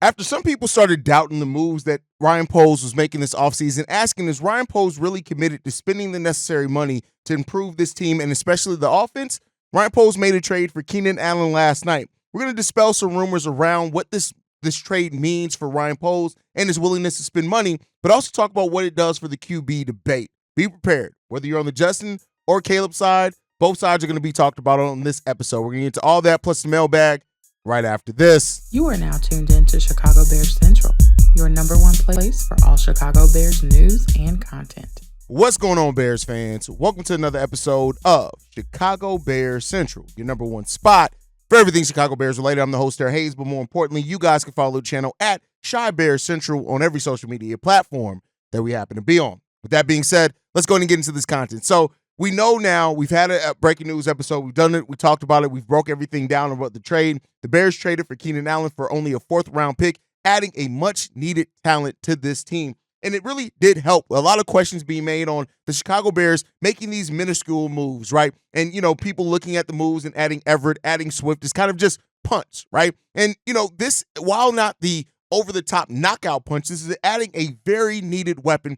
After some people started doubting the moves that Ryan Poles was making this offseason, asking, is Ryan Poles really committed to spending the necessary money to improve this team and especially the offense? Ryan Poles made a trade for Keenan Allen last night. We're going to dispel some rumors around what this trade means for Ryan Poles and his willingness to spend money, but also talk about what it does for the QB debate. Be prepared. Whether you're on the Justin or Caleb side, both sides are going to be talked about on this episode. We're going to get into all that plus the mailbag right after this. You are now tuned in to Chicago Bears Central, your number one place for all Chicago Bears news and content. What's going on, Bears fans? Welcome to another episode of Chicago Bears Central, your number one spot for everything Chicago Bears related. I'm the host, Terry Hayes, but more importantly, you guys can follow the channel at Chi Bears Central on every social media platform that we happen to be on. With that being said, let's go ahead and get into this content. So we know now we've had a breaking news episode. We've done it. We talked about it. We've broke everything down about the trade. The Bears traded for Keenan Allen for only a fourth-round pick, adding a much-needed talent to this team. And it really did help. A lot of questions being made on the Chicago Bears making these minuscule moves, right? And, people looking at the moves and adding Everett, adding Swift is kind of just punch, right? And, this, while not the over-the-top knockout punch, this is adding a very needed weapon,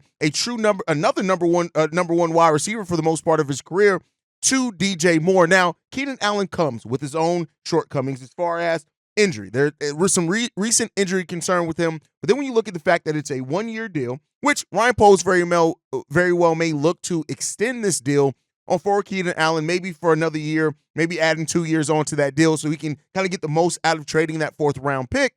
another number one wide receiver for the most part of his career to DJ Moore. Now, Keenan Allen comes with his own shortcomings as far as injury. There was some recent injury concern with him, but then when you look at the fact that it's a one-year deal, which Ryan Poles very well may look to extend this deal for Keenan Allen, maybe for another year, maybe adding 2 years onto that deal so he can kind of get the most out of trading that fourth-round pick.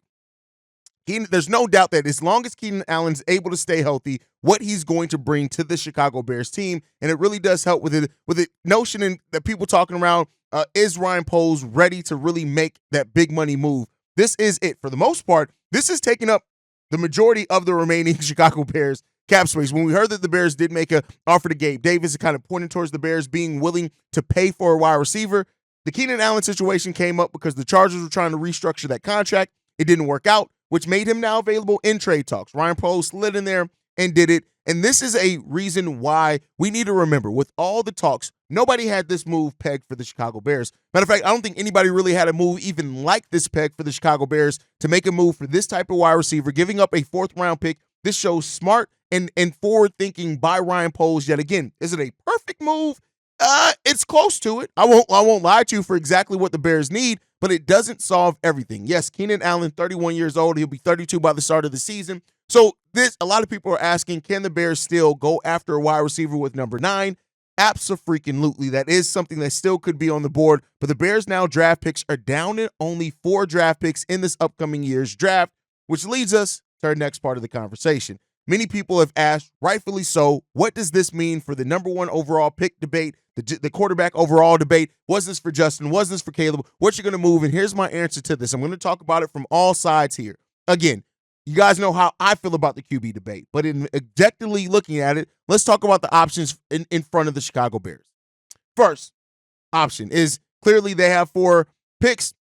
There's no doubt that as long as Keenan Allen's able to stay healthy, what he's going to bring to the Chicago Bears team, and it really does help with the notion that people talking around, is Ryan Poles ready to really make that big money move? This is it. For the most part, this is taking up the majority of the remaining Chicago Bears cap space. When we heard that the Bears did make an offer to Gabe Davis, it kind of pointed towards the Bears being willing to pay for a wide receiver. The Keenan Allen situation came up because the Chargers were trying to restructure that contract. It didn't work out, which made him now available in trade talks. Ryan Poles slid in there and did it. And this is a reason why we need to remember, with all the talks, nobody had this move pegged for the Chicago Bears. Matter of fact, I don't think anybody really had a move even like this peg for the Chicago Bears to make a move for this type of wide receiver, giving up a fourth-round pick. This shows smart and forward-thinking by Ryan Poles yet again. Is it a perfect move? It's close to it. I won't lie to you for exactly what the Bears need, but it doesn't solve everything. Yes, Keenan Allen, 31 years old. He'll be 32 by the start of the season. So a lot of people are asking, can the Bears still go after a wide receiver with number 9? Abso-freaking-lutely. That is something that still could be on the board. But the Bears now draft picks are down to only 4 draft picks in this upcoming year's draft, which leads us to our next part of the conversation. Many people have asked, rightfully so, what does this mean for the number 1 overall pick debate, the quarterback overall debate? Was this for Justin? Was this for Caleb? What you're going to move? And here's my answer to this. I'm going to talk about it from all sides here. Again, you guys know how I feel about the QB debate, but in objectively looking at it, let's talk about the options in front of the Chicago Bears. First option is clearly they have 4 picks.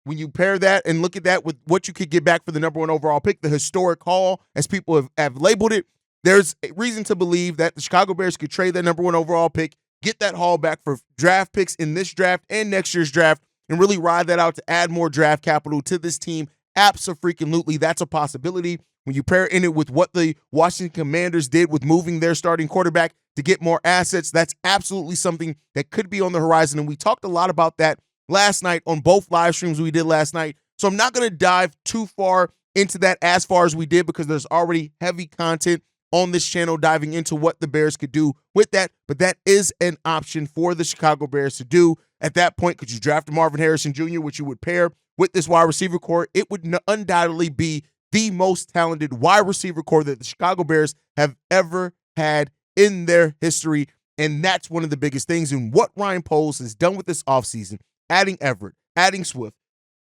When you pair that and look at that with what you could get back for the number 1 overall pick, the historic haul, as people have labeled it, there's a reason to believe that the Chicago Bears could trade that number 1 overall pick, get that haul back for draft picks in this draft and next year's draft, and really ride that out to add more draft capital to this team. Abso-freaking-lutely, that's a possibility. When you pair in it with what the Washington Commanders did with moving their starting quarterback to get more assets, that's absolutely something that could be on the horizon, and we talked a lot about that last night on both live streams we did last night. So I'm not going to dive too far into that as far as we did because there's already heavy content on this channel diving into what the Bears could do with that. But that is an option for the Chicago Bears to do. At that point, could you draft Marvin Harrison Jr., which you would pair with this wide receiver core? It would undoubtedly be the most talented wide receiver core that the Chicago Bears have ever had in their history. And that's one of the biggest things. And what Ryan Poles has done with this offseason, adding Everett, adding Swift,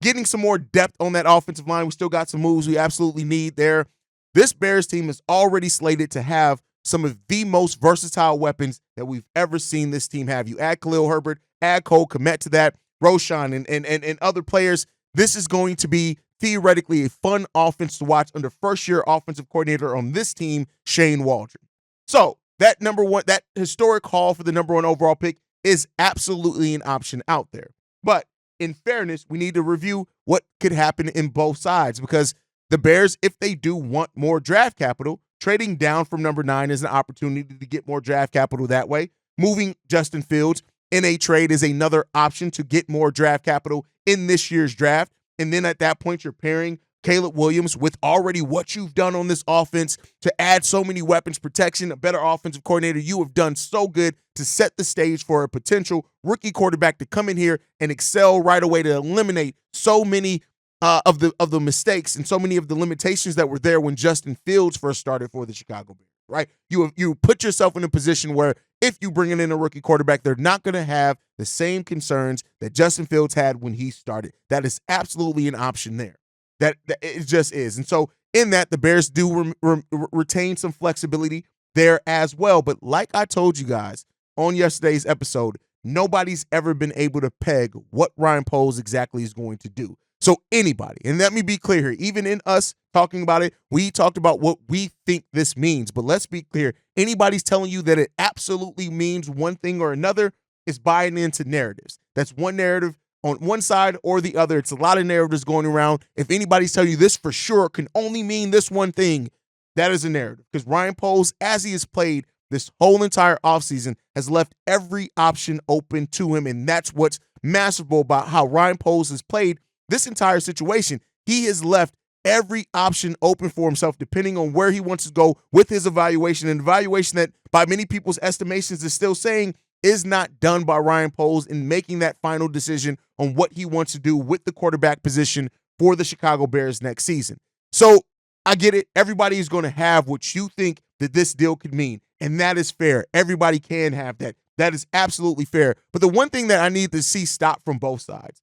getting some more depth on that offensive line. We still got some moves we absolutely need there. This Bears team is already slated to have some of the most versatile weapons that we've ever seen this team have. You add Khalil Herbert, add Cole Kmet to that, Roshan and other players. This is going to be theoretically a fun offense to watch under first-year offensive coordinator on this team, Shane Waldron. So that number 1, that historic haul for the number 1 overall pick is absolutely an option out there. But in fairness, we need to review what could happen in both sides because The Bears, if they do want more draft capital, trading down from number 9 is an opportunity to get more draft capital that way. Moving Justin Fields in a trade is another option to get more draft capital in this year's draft. And then at that point, you're pairing Caleb Williams with already what you've done on this offense to add so many weapons, protection, a better offensive coordinator. You have done so good to set the stage for a potential rookie quarterback to come in here and excel right away, to eliminate so many of the mistakes and so many of the limitations that were there when Justin Fields first started for the Chicago Bears, right? You put yourself in a position where if you bring in a rookie quarterback, they're not going to have the same concerns that Justin Fields had when he started. That is absolutely an option there. That it just is. And so in that, the Bears do retain some flexibility there as well. But like I told you guys on yesterday's episode, nobody's ever been able to peg what Ryan Poles exactly is going to do. So anybody, and let me be clear here, even in us talking about it, we talked about what we think this means. But let's be clear, anybody's telling you that it absolutely means one thing or another is buying into narratives. That's one narrative on one side or the other. It's a lot of narratives going around. If anybody's telling you this for sure can only mean this one thing, that is a narrative. Because Ryan Poles, as he has played this whole entire offseason, has left every option open to him. And that's what's masterful about how Ryan Poles has played this entire situation. He has left every option open for himself, depending on where he wants to go with his evaluation. An evaluation that, by many people's estimations, is still saying is not done by Ryan Poles in making that final decision on what he wants to do with the quarterback position for the Chicago Bears next season. So I get it. Everybody is going to have what you think that this deal could mean, and that is fair. Everybody can have that. That is absolutely fair. But the one thing that I need to see stop from both sides,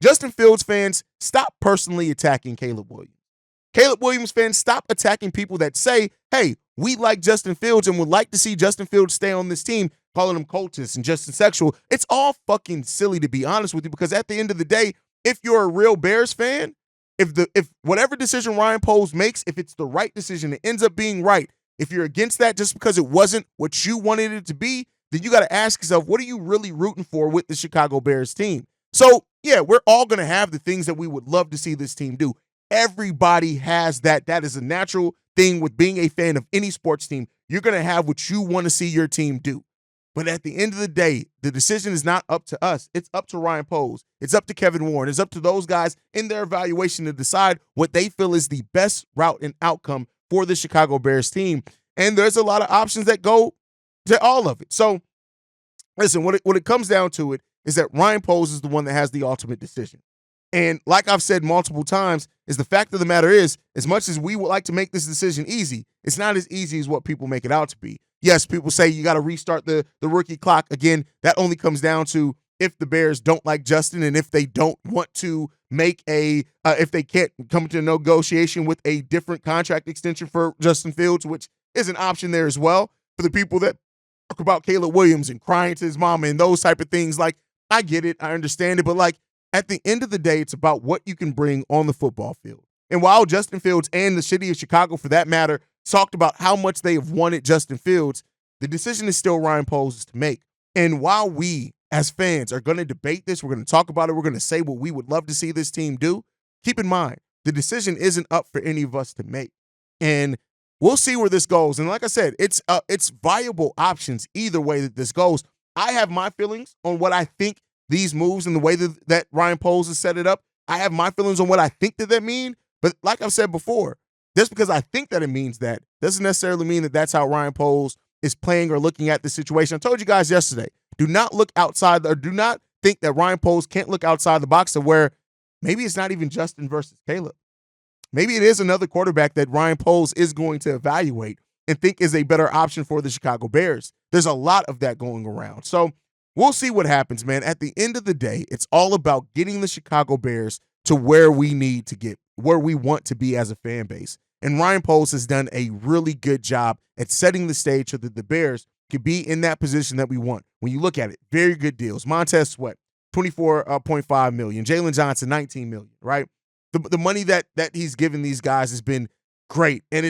Justin Fields fans, stop personally attacking Caleb Williams. Caleb Williams fans, stop attacking people that say, hey, we like Justin Fields and would like to see Justin Fields stay on this team, calling him cultist and Justin sexual. It's all fucking silly, to be honest with you, because at the end of the day, if you're a real Bears fan, if whatever decision Ryan Poles makes, if it's the right decision, it ends up being right. If you're against that just because it wasn't what you wanted it to be, then you got to ask yourself, what are you really rooting for with the Chicago Bears team? So, yeah, we're all going to have the things that we would love to see this team do. Everybody has that. That is a natural thing with being a fan of any sports team. You're going to have what you want to see your team do. But at the end of the day, the decision is not up to us. It's up to Ryan Poles. It's up to Kevin Warren. It's up to those guys in their evaluation to decide what they feel is the best route and outcome for the Chicago Bears team. And there's a lot of options that go to all of it. So, listen, when it comes down to it, is that Ryan Poles is the one that has the ultimate decision. And like I've said multiple times, is the fact of the matter is, as much as we would like to make this decision easy, it's not as easy as what people make it out to be. Yes, people say you got to restart the rookie clock. Again, that only comes down to if the Bears don't like Justin and if they don't want to make if they can't come to a negotiation with a different contract extension for Justin Fields, which is an option there as well. For the people that talk about Caleb Williams and crying to his mama and those type of things, like, I get it, I understand it, but like at the end of the day, it's about what you can bring on the football field. And while Justin Fields and the city of Chicago, for that matter, talked about how much they have wanted Justin Fields, the decision is still Ryan Poles to make. And while we, as fans, are going to debate this, we're going to talk about it, we're going to say what we would love to see this team do, keep in mind, the decision isn't up for any of us to make. And we'll see where this goes. And like I said, it's viable options either way that this goes. I have my feelings on what I think these moves and the way that Ryan Poles has set it up. I have my feelings on what I think that mean. But like I've said before, just because I think that it means that doesn't necessarily mean that that's how Ryan Poles is playing or looking at the situation. I told you guys yesterday, do not look outside or do not think that Ryan Poles can't look outside the box to where maybe it's not even Justin versus Caleb. Maybe it is another quarterback that Ryan Poles is going to evaluate and think is a better option for the Chicago Bears. There's a lot of that going around. So we'll see what happens, man. At the end of the day, it's all about getting the Chicago Bears to where we need to get, where we want to be as a fan base. And Ryan Poles has done a really good job at setting the stage so that the Bears can be in that position that we want. When you look at it, very good deals. Montez Sweat, $24.5 million. Jalen Johnson, $19 million, right? The money that he's given these guys has been great. And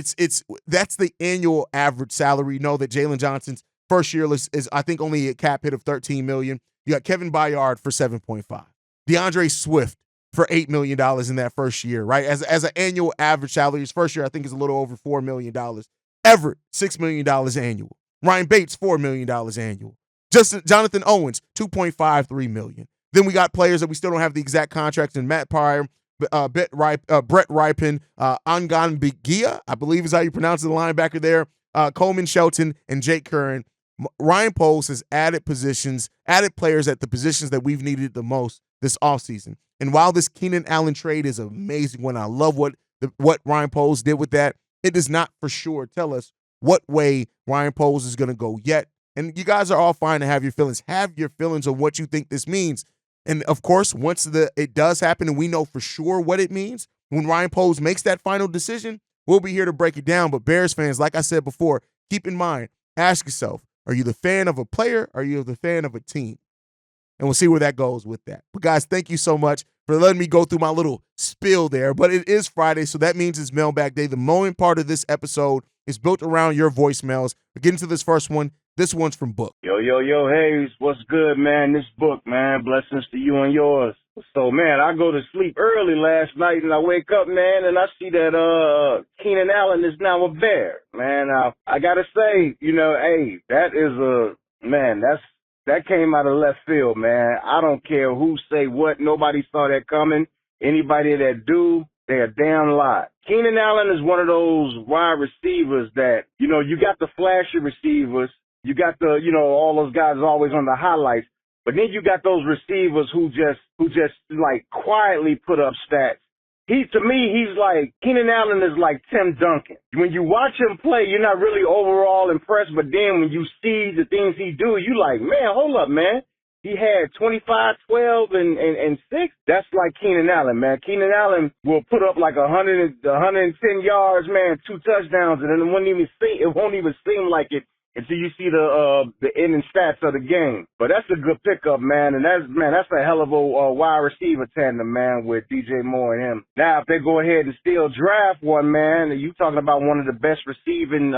that's the annual average salary. You know that Jalen Johnson's first year is I think only a cap hit of $13 million. You got Kevin Byard for $7.5. DeAndre Swift for $8 million in that first year, right? As an annual average salary, his first year I think is a little over $4 million. Everett, $6 million annual. Ryan Bates, $4 million annual. Jonathan Owens, $2.53 million. Then we got players that we still don't have the exact contracts in Matt Pryor, Brett Ripon, Angan Bigia, I believe is how you pronounce the linebacker there, Coleman Shelton, and Jake Curran. Ryan Poles has added players at the positions that we've needed the most this offseason. And while this Keenan Allen trade is amazing, when I love what Ryan Poles did with that, it does not for sure tell us what way Ryan Poles is going to go yet. And you guys are all fine to have your feelings. Have your feelings on what you think this means. And, of course, once it does happen and we know for sure what it means, when Ryan Poles makes that final decision, we'll be here to break it down. But Bears fans, like I said before, keep in mind, ask yourself, are you the fan of a player or are you the fan of a team? And we'll see where that goes with that. But, guys, thank you so much for letting me go through my little spiel there. But it is Friday, so that means it's mailbag day. The moment part of this episode is built around your voicemails. We're getting to this first one. This one's from Book. Yo, Hayes, what's good, man? This Book, man. Blessings to you and yours. So, man, I go to sleep early last night, and I wake up, man, and I see that Keenan Allen is now a Bear. Man, I got to say, hey, that came out of left field, man. I don't care who say what. Nobody saw that coming. Anybody that do, they're a damn lie. Keenan Allen is one of those wide receivers that, you got the flashy receivers. You got all those guys always on the highlights. But then you got those receivers who just like quietly put up stats. To me, Keenan Allen is like Tim Duncan. When you watch him play, you're not really overall impressed. But then when you see the things he do, you like, man, hold up, man. He had 25, 12, and 6. That's like Keenan Allen, man. Keenan Allen will put up like 110 yards, man, 2 touchdowns, and then it won't even seem like it until you see the ending stats of the game. But that's a good pickup, man, and that's a hell of a wide receiver tandem, man, with DJ Moore and him. Now, if they go ahead and still draft one, man, you talking about one of the best receiving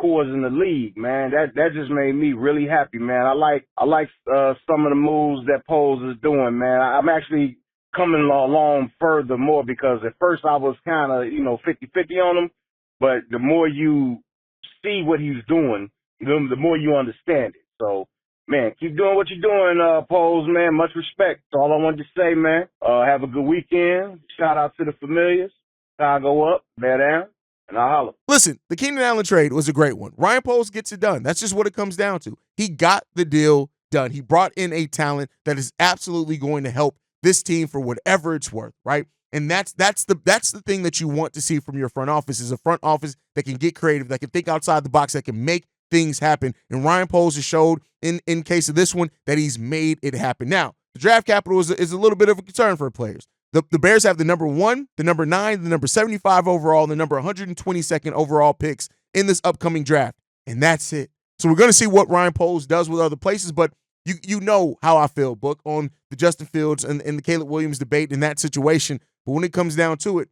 cores in the league, man. That just made me really happy, man. I like some of the moves that Poles is doing, man. I'm actually coming along further more because at first I was kind of 50-50 on him, but the more you see what he's doing, the more you understand it. So, man, keep doing what you're doing, Poles, man. Much respect. That's all I wanted to say, man. Have a good weekend. Shout out to the familiars. Chicago up, bear down. And I'll holler. Listen, the Keenan Allen trade was a great one. Ryan Poles gets it done. That's just what it comes down to. He got the deal done. He brought in a talent that is absolutely going to help this team for whatever it's worth, right? And that's the thing that you want to see from your front office is a front office that can get creative, that can think outside the box, that can make things happen. And Ryan Poles has showed in case of this one that he's made it happen. Now, the draft capital is a little bit of a concern for players. The Bears have the number 1, the number 9, the number 75 overall, and the number 122nd overall picks in this upcoming draft. And that's it. So we're going to see what Ryan Poles does with other places, but you know how I feel, Book, on the Justin Fields and the Caleb Williams debate in that situation. But when it comes down to it,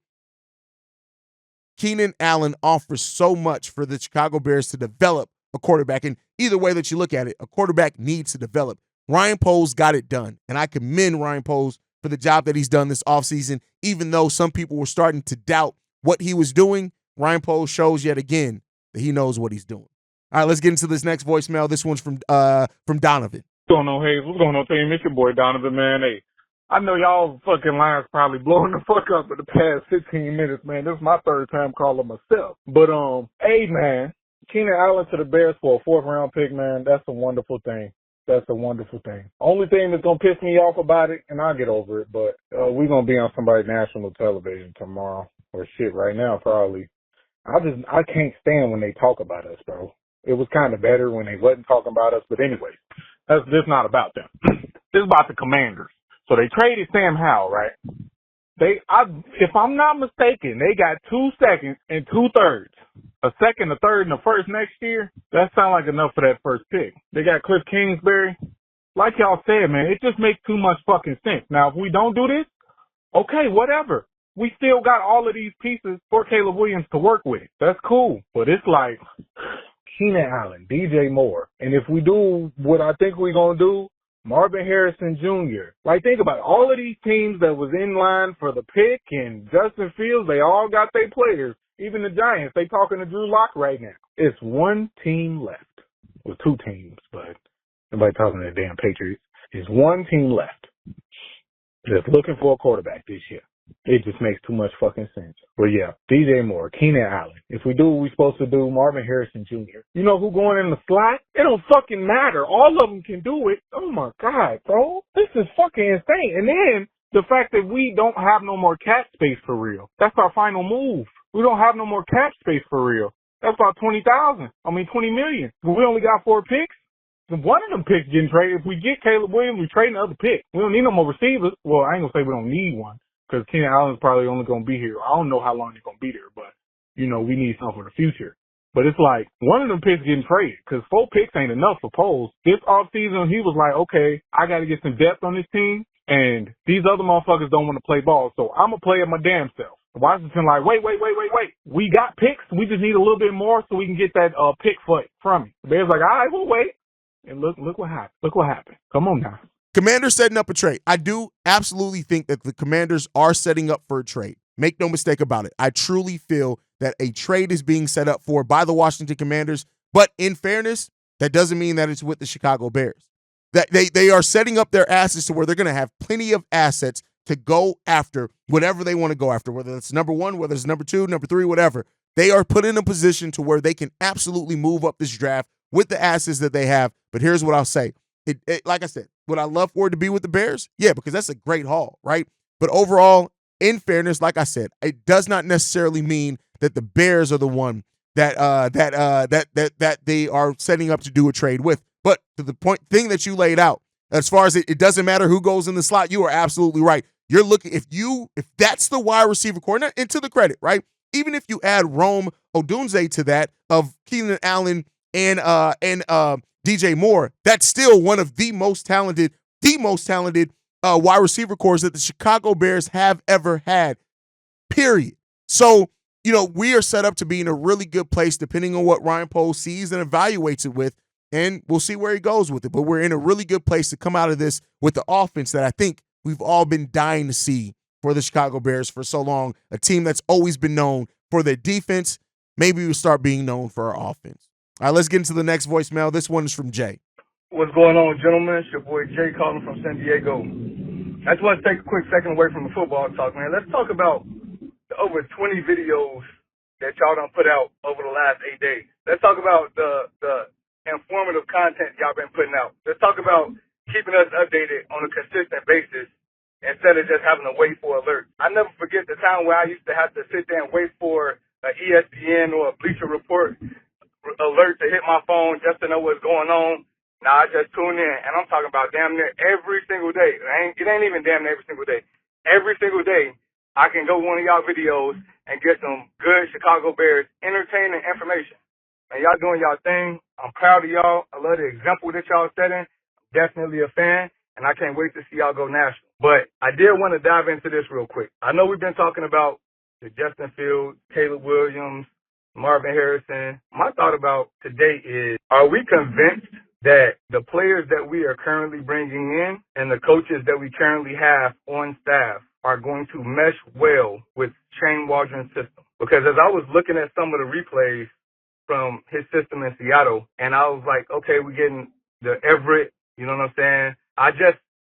Keenan Allen offers so much for the Chicago Bears to develop a quarterback. And either way that you look at it, a quarterback needs to develop. Ryan Poles got it done. And I commend Ryan Poles for the job that he's done this offseason. Even though some people were starting to doubt what he was doing, Ryan Poles shows yet again that he knows what he's doing. All right, let's get into this next voicemail. This one's from Donovan. What's going on, Hayes? What's going on, team? It's your boy Donovan, man. Hey, I know y'all fucking lines probably blowing the fuck up in the past 15 minutes, man. This is my third time calling myself. But, hey, man, Keenan Allen to the Bears for a 4th-round pick, man, that's a wonderful thing. That's a wonderful thing. Only thing that's going to piss me off about it, and I'll get over it, but we're going to be on somebody's national television tomorrow, or shit right now probably. I can't stand when they talk about us, bro. It was kind of better when they wasn't talking about us, but anyway, this not about them. This is about the Commanders. So they traded Sam Howell, right? If I'm not mistaken, they got 2 seconds and 2 thirds. A second, a third, and a first next year. That sounds like enough for that first pick. They got Cliff Kingsbury. Like y'all said, man, it just makes too much fucking sense. Now, if we don't do this, okay, whatever. We still got all of these pieces for Caleb Williams to work with. That's cool. But it's like Keenan Allen, DJ Moore. And if we do what I think we're going to do, Marvin Harrison Jr. Like, think about it. All of these teams that was in line for the pick and Justin Fields, they all got their players. Even the Giants, they talking to Drew Lock right now. It's one team left. Well, two teams, but nobody talking to the damn Patriots. There's one team left that's looking for a quarterback this year. It just makes too much fucking sense. But yeah, DJ Moore, Keenan Allen. If we do what we're supposed to do, Marvin Harrison Jr. You know who going in the slot? It don't fucking matter. All of them can do it. Oh my God, bro. This is fucking insane. And then the fact that we don't have no more cap space for real. That's our final move. We don't have no more cap space for real. That's about 20 million. But we only got 4 picks. One of them picks getting traded. If we get Caleb Williams, we trade the other pick. We don't need no more receivers. Well, I ain't gonna say we don't need one, because Keenan Allen's probably only gonna be here. I don't know how long he's gonna be there, but you know, we need something for the future. But it's like one of them picks getting traded, because 4 picks ain't enough for Poles. This offseason, he was like, okay, I got to get some depth on this team, and these other motherfuckers don't want to play ball, so I'm gonna play at my damn self. Washington like, wait. We got picks. We just need a little bit more so we can get that pick from you. The Bears like, all right, we'll wait. And look what happened. Look what happened. Come on now. Commanders setting up a trade. I do absolutely think that the Commanders are setting up for a trade. Make no mistake about it. I truly feel that a trade is being set up for by the Washington Commanders. But in fairness, that doesn't mean that it's with the Chicago Bears. That they are setting up their assets to where they're going to have plenty of assets to go after whatever they want to go after, whether it's number 1, whether it's number 2, number 3, whatever. They are put in a position to where they can absolutely move up this draft with the assets that they have. But here's what I'll say. Like I said, would I love for it to be with the Bears? Yeah, because that's a great haul, right? But overall, in fairness, like I said, it does not necessarily mean that the Bears are the one that they are setting up to do a trade with. But to the thing that you laid out, as far as it doesn't matter who goes in the slot, you are absolutely right. You're looking, if that's the wide receiver core, and to the credit, right? Even if you add Rome Odunze to that of Keenan Allen and DJ Moore, that's still one of the most talented wide receiver cores that the Chicago Bears have ever had, period. So, you know, we are set up to be in a really good place depending on what Ryan Poles sees and evaluates it with, and we'll see where he goes with it. But we're in a really good place to come out of this with the offense that I think we've all been dying to see for the Chicago Bears for so long, a team that's always been known for their defense. Maybe we'll start being known for our offense. All right, let's get into the next voicemail. This one is from Jay. What's going on, gentlemen? It's your boy Jay calling from San Diego. I just want to take a quick second away from the football talk, man. Let's talk about the over 20 videos that y'all done put out over the last 8 days. Let's talk about the informative content y'all been putting out. Let's talk about keeping us updated on a consistent basis instead of just having to wait for alerts. I never forget the time where I used to have to sit there and wait for an ESPN or a Bleacher Report alert to hit my phone just to know what's going on. Now I just tune in, and I'm talking about damn near every single day. It ain't even damn near every single day. Every single day, I can go to one of y'all videos and get some good Chicago Bears entertaining information. And y'all doing y'all thing. I'm proud of y'all. I love the example that y'all setting. Definitely a fan, and I can't wait to see y'all go national. But I did want to dive into this real quick. I know we've been talking about the Justin Fields, Caleb Williams, Marvin Harrison. My thought about today is, are we convinced that the players that we are currently bringing in and the coaches that we currently have on staff are going to mesh well with Shane Waldron's system? Because as I was looking at some of the replays from his system in Seattle, and I was like, okay, we're getting the Everett, you know what I'm saying?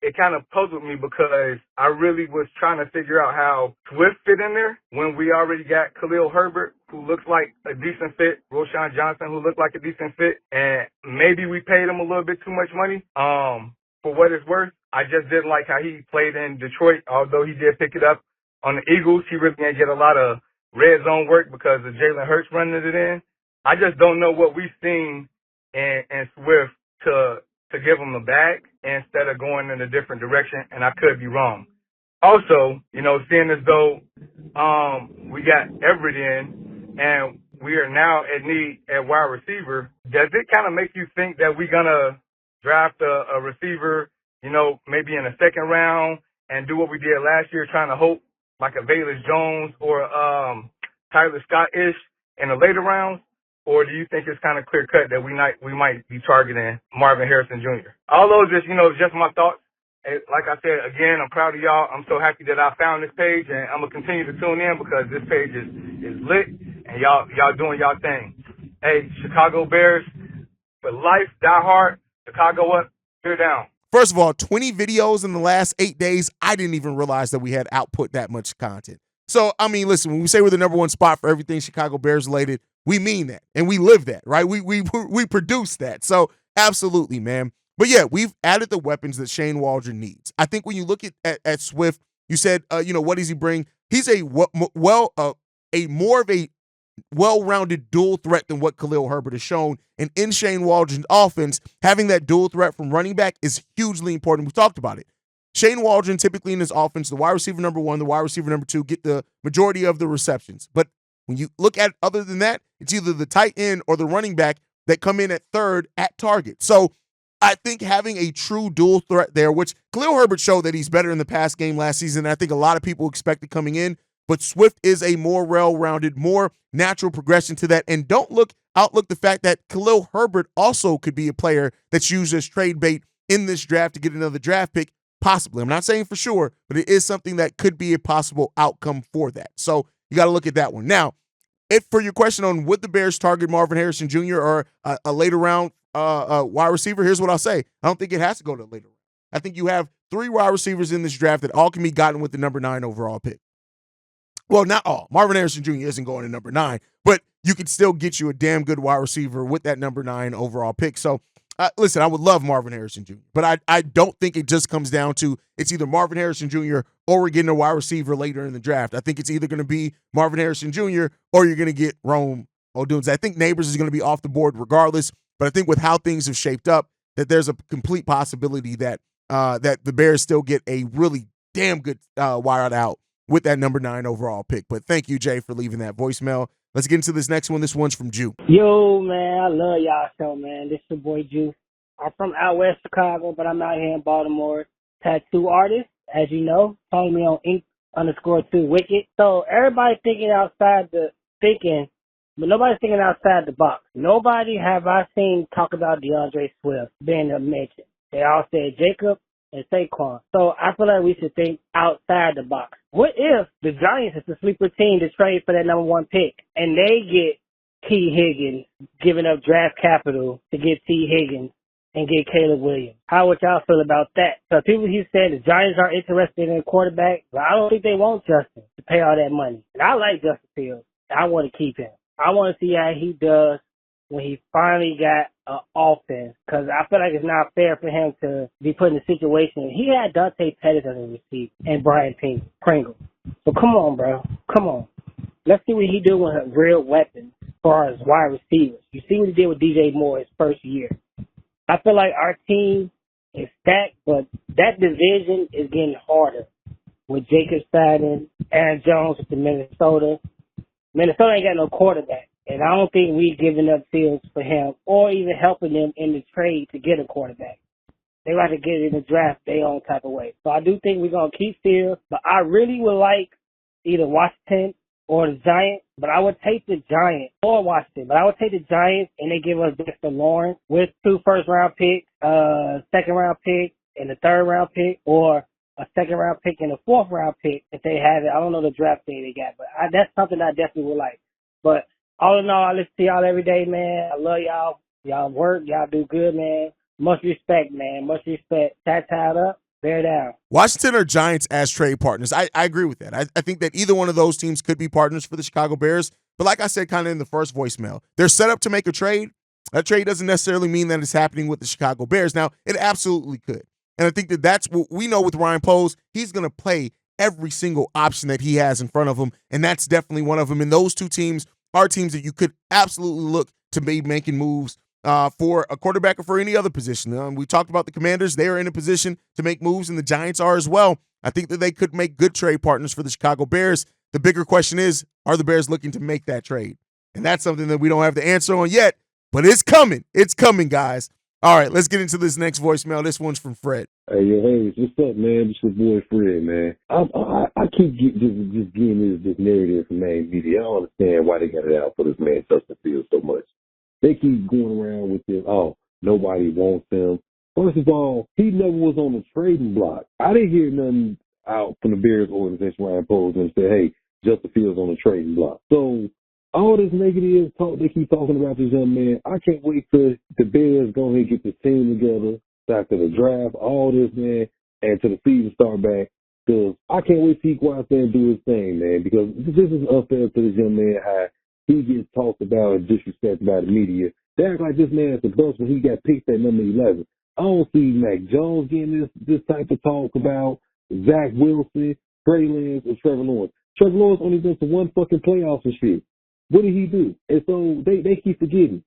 It kind of puzzled me because I really was trying to figure out how Swift fit in there when we already got Khalil Herbert, who looks like a decent fit, Roshan Johnson, who looked like a decent fit, and maybe we paid him a little bit too much money. For what it's worth, I just didn't like how he played in Detroit, although he did pick it up on the Eagles. He really didn't get a lot of red zone work because of Jalen Hurts running it in. I just don't know what we've seen in Swift to give him the bag instead of going in a different direction, and I could be wrong. Also, you know, seeing as though we got Everett in and we are now at need at wide receiver, does it kind of make you think that we're going to draft a receiver, you know, maybe in the second round and do what we did last year, trying to hope like a Velus Jones or Tyler Scott-ish in the later rounds? or do you think it's kind of clear cut that we might be targeting Marvin Harrison Jr.? All those just my thoughts. And like I said, again, I'm proud of y'all. I'm so happy that I found this page, and I'm gonna continue to tune in because this page is lit, and y'all doing y'all thing. Hey, Chicago Bears for life, die hard. Chicago up, fear down. First of all, 20 videos in the last 8 days. I didn't even realize that we had output that much content. So, I mean, listen, when we say we're the number one spot for everything Chicago Bears related, we mean that, and we live that, right? We produce that. So, absolutely, man. But yeah, we've added the weapons that Shane Waldron needs. I think when you look at Swift, you said, what does he bring? He's a more of a well-rounded dual threat than what Khalil Herbert has shown. And in Shane Waldron's offense, having that dual threat from running back is hugely important. We've talked about it. Shane Waldron, typically in his offense, the wide receiver number 1, the wide receiver number 2 get the majority of the receptions. But when you look at it, other than that, it's either the tight end or the running back that come in at third at target. So I think having a true dual threat there, which Khalil Herbert showed that he's better in the pass game last season, and I think a lot of people expected coming in, but Swift is a more well-rounded, more natural progression to that. And don't outlook the fact that Khalil Herbert also could be a player that's used as trade bait in this draft to get another draft pick, possibly. I'm not saying for sure, but it is something that could be a possible outcome for that. So you got to look at that one. Now, for your question on would the Bears target Marvin Harrison Jr. or a later round wide receiver, here's what I'll say. I don't think it has to go to later round. I think you have 3 wide receivers in this draft that all can be gotten with the number 9 overall pick. Well, not all. Marvin Harrison Jr. isn't going to number 9, but you could still get you a damn good wide receiver with that number 9 overall pick. So, listen, I would love Marvin Harrison Jr., but I don't think it just comes down to it's either Marvin Harrison Jr. or we're getting a wide receiver later in the draft. I think it's either going to be Marvin Harrison Jr. or you're going to get Rome Odunze. I think Neighbors is going to be off the board regardless, but I think with how things have shaped up, that there's a complete possibility that that the Bears still get a really damn good wild out with that number 9 overall pick. But thank you, Jay, for leaving that voicemail. Let's get into this next one. This one's from Jew. Yo, man, I love y'all show, man. This is your boy Jew. I'm from out west Chicago, but I'm out here in Baltimore. Tattoo artist, as you know. Follow me on ink_2 Wicked. So everybody's thinking, but nobody's thinking outside the box. Nobody have I seen talk about DeAndre Swift being a mention. They all said Jacob and Saquon. So I feel like we should think outside the box. What if the Giants is the sleeper team to trade for that number 1 pick and they get T. Higgins, giving up draft capital to get T. Higgins and get Caleb Williams? How would y'all feel about that? So people keep saying the Giants are interested in a quarterback, but I don't think they want Justin to pay all that money. And I like Justin Fields. I want to keep him. I want to see how he does when he finally got an offense, because I feel like it's not fair for him to be put in a situation. He had Dante Pettis as a receiver and Brian Pringle. So come on, bro. Come on. Let's see what he do with a real weapon as far as wide receivers. You see what he did with DJ Moore his first year. I feel like our team is stacked, but that division is getting harder with Jacob signing, Aaron Jones with the Minnesota. Minnesota ain't got no quarterback. And I don't think we giving up Fields for him or even helping them in the trade to get a quarterback. They like to get it in the draft their own type of way. So I do think we're going to keep Fields, but I really would like either Washington or the Giants, but I would take the Giants or Washington. But I would take the Giants and they give us Dexter Lawrence with 2 first-round picks, second-round pick, and a third-round pick, or a second-round pick and a fourth-round pick if they have it. I don't know the draft day they got, but that's something I definitely would like. But all in all, I listen to y'all every day, man. I love y'all. Y'all work. Y'all do good, man. Much respect, man. Much respect. Tap tied up. Bear down. Washington or Giants as trade partners. I agree with that. I think that either one of those teams could be partners for the Chicago Bears. But like I said kind of in the first voicemail, they're set up to make a trade. That trade doesn't necessarily mean that it's happening with the Chicago Bears. Now, it absolutely could. And I think that that's what we know with Ryan Poles. He's going to play every single option that he has in front of him, and that's definitely one of them. And those 2 teams are teams that you could absolutely look to be making moves for a quarterback or for any other position. We talked about the Commanders. They are in a position to make moves, and the Giants are as well. I think that they could make good trade partners for the Chicago Bears. The bigger question is, are the Bears looking to make that trade? And that's something that we don't have the answer on yet, but it's coming. It's coming, guys. All right, let's get into this next voicemail. This one's from Fred. Hey, what's up, man? It's your boy Fred, man. I keep just getting this narrative from main media. I don't understand why they got it out for this man Justin Fields so much. They keep going around with this, oh, nobody wants him. First of all, he never was on the trading block. I didn't hear nothing out from the Bears organization Ryan Poles and say, hey, Justin Fields on the trading block. So all this negative talk they keep talking about this young man, I can't wait till the Bears go ahead and get the team together after the draft, all this, man, and till the season start back. Because I can't wait till he go out there and do his thing, man, because this is unfair to this young man how he gets talked about and disrespected by the media. They act like this man is the bust when he got picked at number 11. I don't see Mac Jones getting this type of talk about Zach Wilson, Trey Lance, or Trevor Lawrence. Trevor Lawrence only been to one fucking playoffs and shit. What did he do? And so they keep forgetting.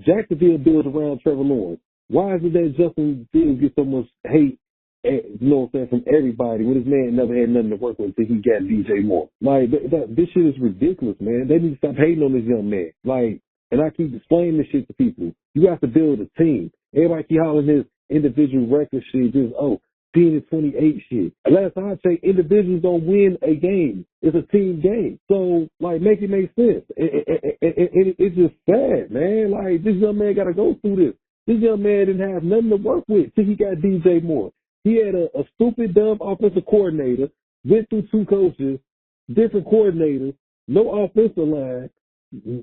Jacksonville built around Trevor Lawrence. Why is it that Justin Fields gets so much hate, you know what I'm saying, from everybody when this man never had nothing to work with until he got DJ Moore? Like, this shit is ridiculous, man. They need to stop hating on this young man. Like, and I keep explaining this shit to people. You have to build a team. Everybody keep hollering this individual record shit, just, 10 to 28 shit. Last time I checked, individuals don't win a game. It's a team game. So, like, make it make sense. It's just sad, man. Like, this young man got to go through this. This young man didn't have nothing to work with till he got DJ Moore. He had a stupid, dumb offensive coordinator, went through two coaches, different coordinators, no offensive line,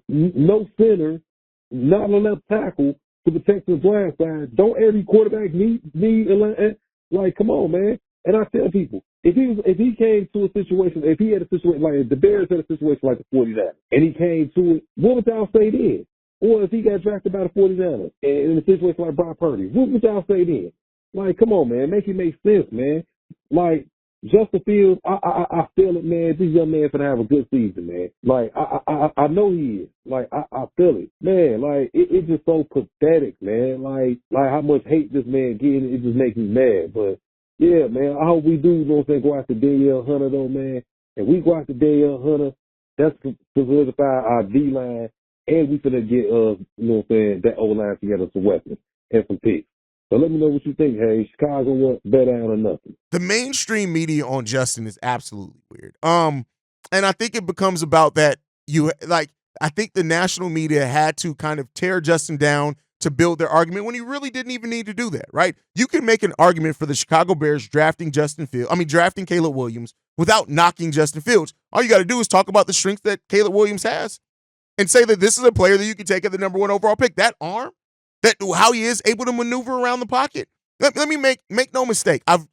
no center, not a left tackle to protect the blind side. Don't every quarterback need a line? Like, come on, man. And I tell people, if he came to a situation, if he had a situation like the Bears had a situation like the 49ers, and he came to it, what would y'all say then? Or if he got drafted by the 49ers and in a situation like Brock Purdy, what would y'all say then? Like, come on, man. Make it make sense, man. Like, Justin Fields, I feel it, man. This young man finna have a good season, man. Like, I know he is. Like, I feel it. Man, like, it's just so pathetic, man. Like how much hate this man getting, it just makes me mad. But, yeah, man, I hope we do, you know what I'm saying, go after Danielle Hunter, though, man. And we go after Danielle Hunter, that's to solidify our D-line, and we finna get, you know what I'm saying, that O-line together, some weapons and some picks. So let me know what you think, hey. Chicago, what, bet down or nothing? The mainstream media on Justin is absolutely weird. And I think it becomes about that I think the national media had to kind of tear Justin down to build their argument when he really didn't even need to do that, right? You can make an argument for the Chicago Bears drafting Caleb Williams without knocking Justin Fields. All you got to do is talk about the strengths that Caleb Williams has and say that this is a player that you can take at the number 1 overall pick. That arm, that how he is able to maneuver around the pocket. Let me make no mistake. I've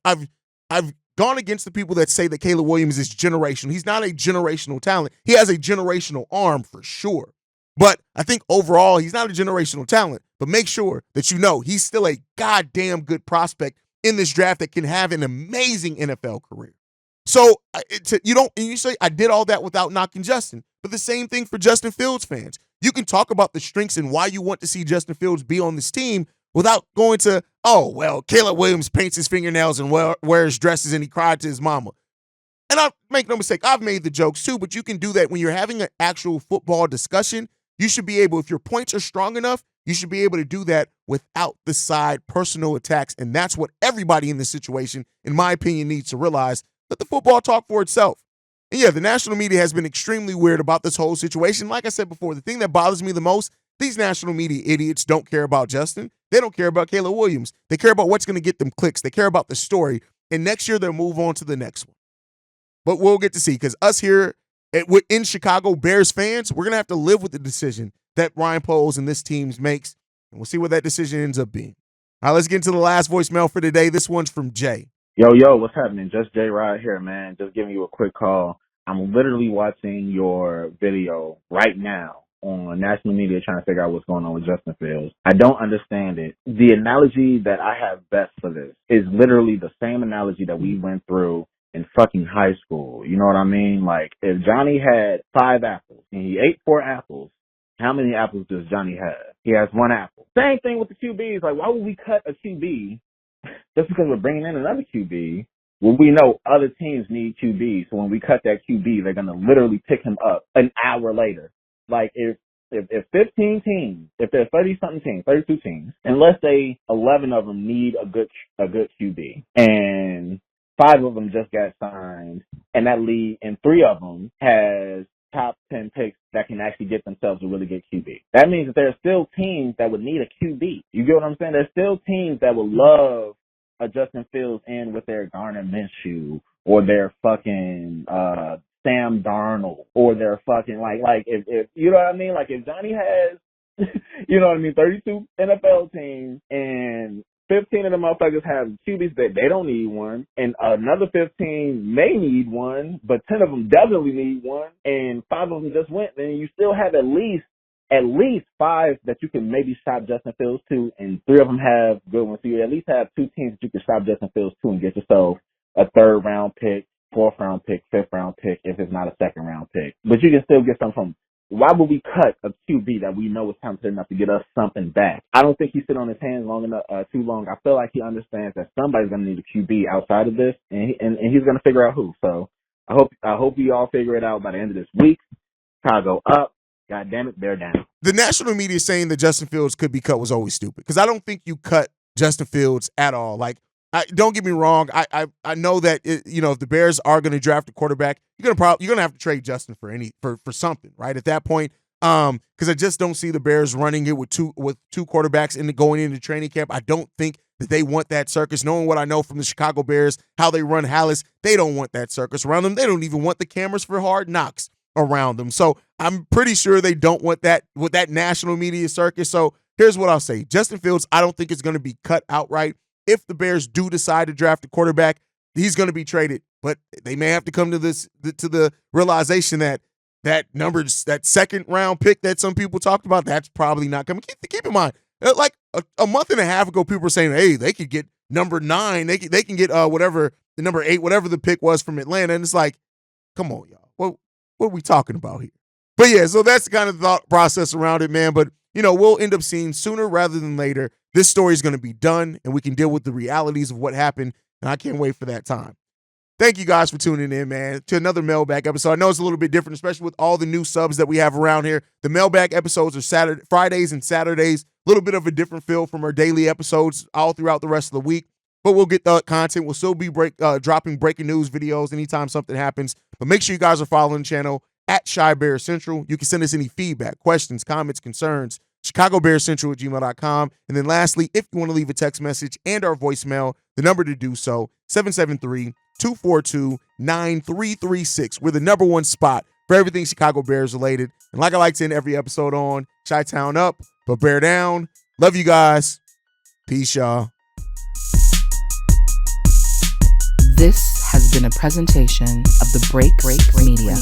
gone against the people that say that Caleb Williams is generational. He's not a generational talent. He has a generational arm for sure. But I think overall, he's not a generational talent. But make sure that you know he's still a goddamn good prospect in this draft that can have an amazing NFL career. So you say I did all that without knocking Justin. But the same thing for Justin Fields fans. You can talk about the strengths and why you want to see Justin Fields be on this team without going to, oh, well, Caleb Williams paints his fingernails and wears dresses and he cried to his mama. And I make no mistake, I've made the jokes too, but you can do that when you're having an actual football discussion. You should be able, if your points are strong enough, you should be able to do that without the side personal attacks. And that's what everybody in this situation, in my opinion, needs to realize. Let the football talk for itself. And yeah, the national media has been extremely weird about this whole situation. Like I said before, the thing that bothers me the most, these national media idiots don't care about Justin. They don't care about Caleb Williams. They care about what's going to get them clicks. They care about the story. And next year, they'll move on to the next one. But we'll get to see, because us here in Chicago, Bears fans, we're going to have to live with the decision that Ryan Poles and this team makes. And we'll see what that decision ends up being. All right, let's get into the last voicemail for today. This one's from Jay. Yo, what's happening? Just Jay right here, man. Just giving you a quick call. I'm literally watching your video right now on national media trying to figure out what's going on with Justin Fields. I don't understand it. The analogy that I have best for this is literally the same analogy that we went through in fucking high school. You know what I mean? Like, if Johnny had 5 apples and he ate 4 apples, how many apples does Johnny have? He has 1 apple. Same thing with the QBs. Like, why would we cut a QB just because we're bringing in another QB? Well, we know other teams need QB, so when we cut that QB, they're gonna literally pick him up an hour later. Like, if 15 teams, if there's 30-something teams, 32 teams, and let's say 11 of them need a good QB, and 5 of them just got signed, and that league, and 3 of them has top 10 picks that can actually get themselves a really good QB. That means that there are still teams that would need a QB. You get what I'm saying? There's still teams that would love a Justin Fields in with their Garner Minshew or their fucking Sam Darnold or their fucking like if you know what I mean? Like if Johnny has you know what I mean, 32 NFL teams and 15 of the motherfuckers have QBs that they don't need one, and another 15 may need one, but 10 of them definitely need one, and 5 of them just went, then you still have at least 5 that you can maybe shop Justin Fields to, and 3 of them have good ones. So you at least have 2 teams that you can shop Justin Fields to and get yourself a 3rd round pick, 4th round pick, 5th round pick if it's not a 2nd round pick. But you can still get something from. Why would we cut a QB that we know is talented enough to get us something back? I don't think he's sitting on his hands too long. I feel like he understands that somebody's going to need a QB outside of this, and he's going to figure out who. So I hope we all figure it out by the end of this week. Chicago up. God damn it, they're down. The national media saying that Justin Fields could be cut was always stupid because I don't think you cut Justin Fields at all. Like, don't get me wrong. I know that if the Bears are going to draft a quarterback, you're gonna have to trade Justin for something, right? At that point, because I just don't see the Bears running it with two quarterbacks going into training camp. I don't think that they want that circus. Knowing what I know from the Chicago Bears, how they run Hallis, they don't want that circus around them. They don't even want the cameras for Hard Knocks around them. So I'm pretty sure they don't want that with that national media circus. So here's what I'll say: Justin Fields, I don't think it's going to be cut outright. If the Bears do decide to draft a quarterback, he's going to be traded. But they may have to come to the realization that 2nd round pick that some people talked about, that's probably not coming. Keep in mind, like a month and a half ago, people were saying, hey, they could get number 9. They can get whatever the number 8, whatever the pick was from Atlanta. And it's like, come on, y'all. What are we talking about here? But yeah, so that's the kind of thought process around it, man. But we'll end up seeing sooner rather than later. This story is going to be done, and we can deal with the realities of what happened, and I can't wait for that time. Thank you guys for tuning in, man, to another mailbag episode. I know it's a little bit different, especially with all the new subs that we have around here. The mailbag episodes are Fridays and Saturdays, a little bit of a different feel from our daily episodes all throughout the rest of the week. But we'll get the content. We'll still be dropping breaking news videos anytime something happens. But make sure you guys are following the channel at Shy Bear Central. You can send us any feedback, questions, comments, concerns, ChicagoBearsCentral@gmail.com. And then lastly, if you want to leave a text message and our voicemail, the number to do so, 773-242-9336. We're the number one spot for everything Chicago Bears related. And like I like to end every episode on, Chi-Town up, but Bear down. Love you guys. Peace, y'all. This has been a presentation of the Break Media.